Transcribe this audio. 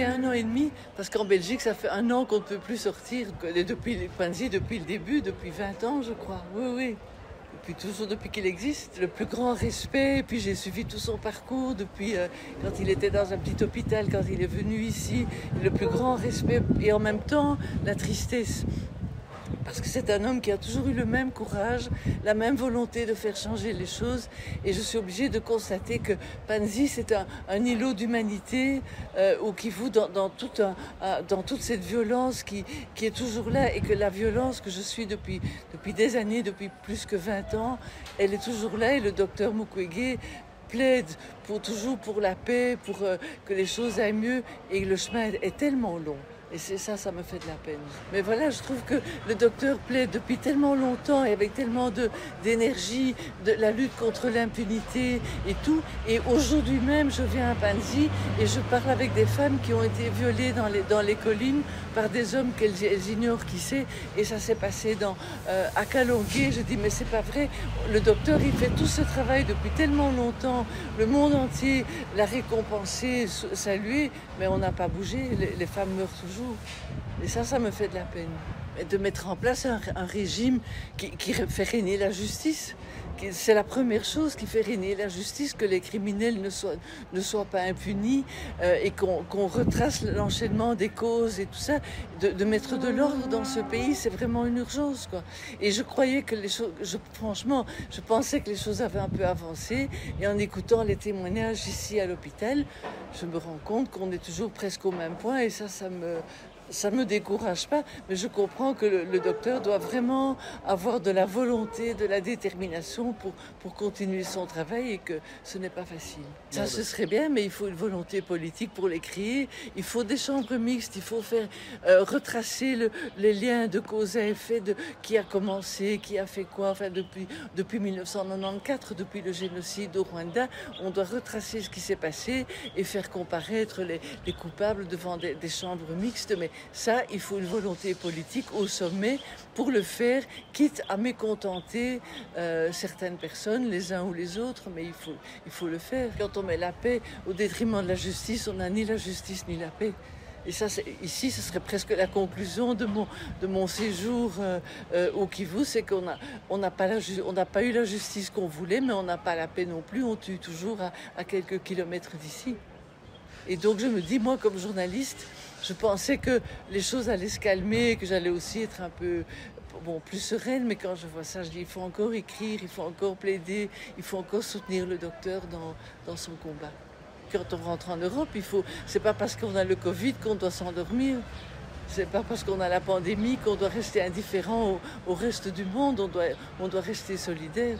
fait 1 an et demi, parce qu'en Belgique, ça fait 1 an qu'on ne peut plus sortir, depuis Panzi, depuis le début, depuis 20 ans, je crois. Oui, oui. Depuis toujours, depuis qu'il existe, le plus grand respect. Et puis j'ai suivi tout son parcours depuis quand il était dans un petit hôpital, quand il est venu ici. Le plus grand respect et en même temps la tristesse. Parce que c'est un homme qui a toujours eu le même courage, la même volonté de faire changer les choses. Et je suis obligée de constater que Panzi, c'est un îlot d'humanité au Kivu, dans toute cette violence qui est toujours là. Et que la violence que je suis depuis des années, depuis plus que 20 ans, elle est toujours là. Et le docteur Mukwege plaide toujours pour la paix, pour que les choses aillent mieux. Et le chemin est tellement long. Et c'est ça, ça me fait de la peine. Mais voilà, je trouve que le docteur plaide depuis tellement longtemps et avec tellement d'énergie, de la lutte contre l'impunité et tout. Et aujourd'hui même, je viens à Panzi et je parle avec des femmes qui ont été violées dans les collines par des hommes qu'elles ignorent qui c'est. Et ça s'est passé à Kalongué. Je dis, mais c'est pas vrai. Le docteur, il fait tout ce travail depuis tellement longtemps. Le monde entier l'a récompensé, salué, mais on n'a pas bougé. Les femmes meurent toujours. Et ça me fait de la peine. Et de mettre en place un régime qui fait régner la justice. C'est la première chose qui fait régner la justice, que les criminels ne soient pas impunis et qu'on retrace l'enchaînement des causes et tout ça. De mettre de l'ordre dans ce pays, c'est vraiment une urgence, quoi. Et je croyais que les choses, franchement, je pensais que les choses avaient un peu avancé. Et en écoutant les témoignages ici à l'hôpital, je me rends compte qu'on est toujours presque au même point. Et ça me décourage pas, mais je comprends que le docteur doit vraiment avoir de la volonté, de la détermination pour continuer son travail et que ce n'est pas facile. Ça, ce serait bien, mais il faut une volonté politique pour les créer. Il faut des chambres mixtes, il faut faire retracer les liens de cause à effet, de qui a commencé, qui a fait quoi. Enfin, depuis 1994, depuis le génocide au Rwanda, on doit retracer ce qui s'est passé et faire comparaître les coupables devant des chambres mixtes. Mais ça, il faut une volonté politique au sommet pour le faire, quitte à mécontenter certaines personnes, les uns ou les autres, mais il faut le faire. Quand on met la paix au détriment de la justice, on n'a ni la justice ni la paix. Et ça, ici, ce serait presque la conclusion de mon séjour au Kivu, c'est qu'on n'a pas eu la justice qu'on voulait, mais on n'a pas la paix non plus, on tue toujours à quelques kilomètres d'ici. Et donc je me dis, moi comme journaliste, je pensais que les choses allaient se calmer, que j'allais aussi être un peu plus sereine, mais quand je vois ça, je dis, il faut encore écrire, il faut encore plaider, il faut encore soutenir le docteur dans son combat. Quand on rentre en Europe, c'est pas parce qu'on a le Covid qu'on doit s'endormir. C'est pas parce qu'on a la pandémie qu'on doit rester indifférent au reste du monde, on doit rester solidaire.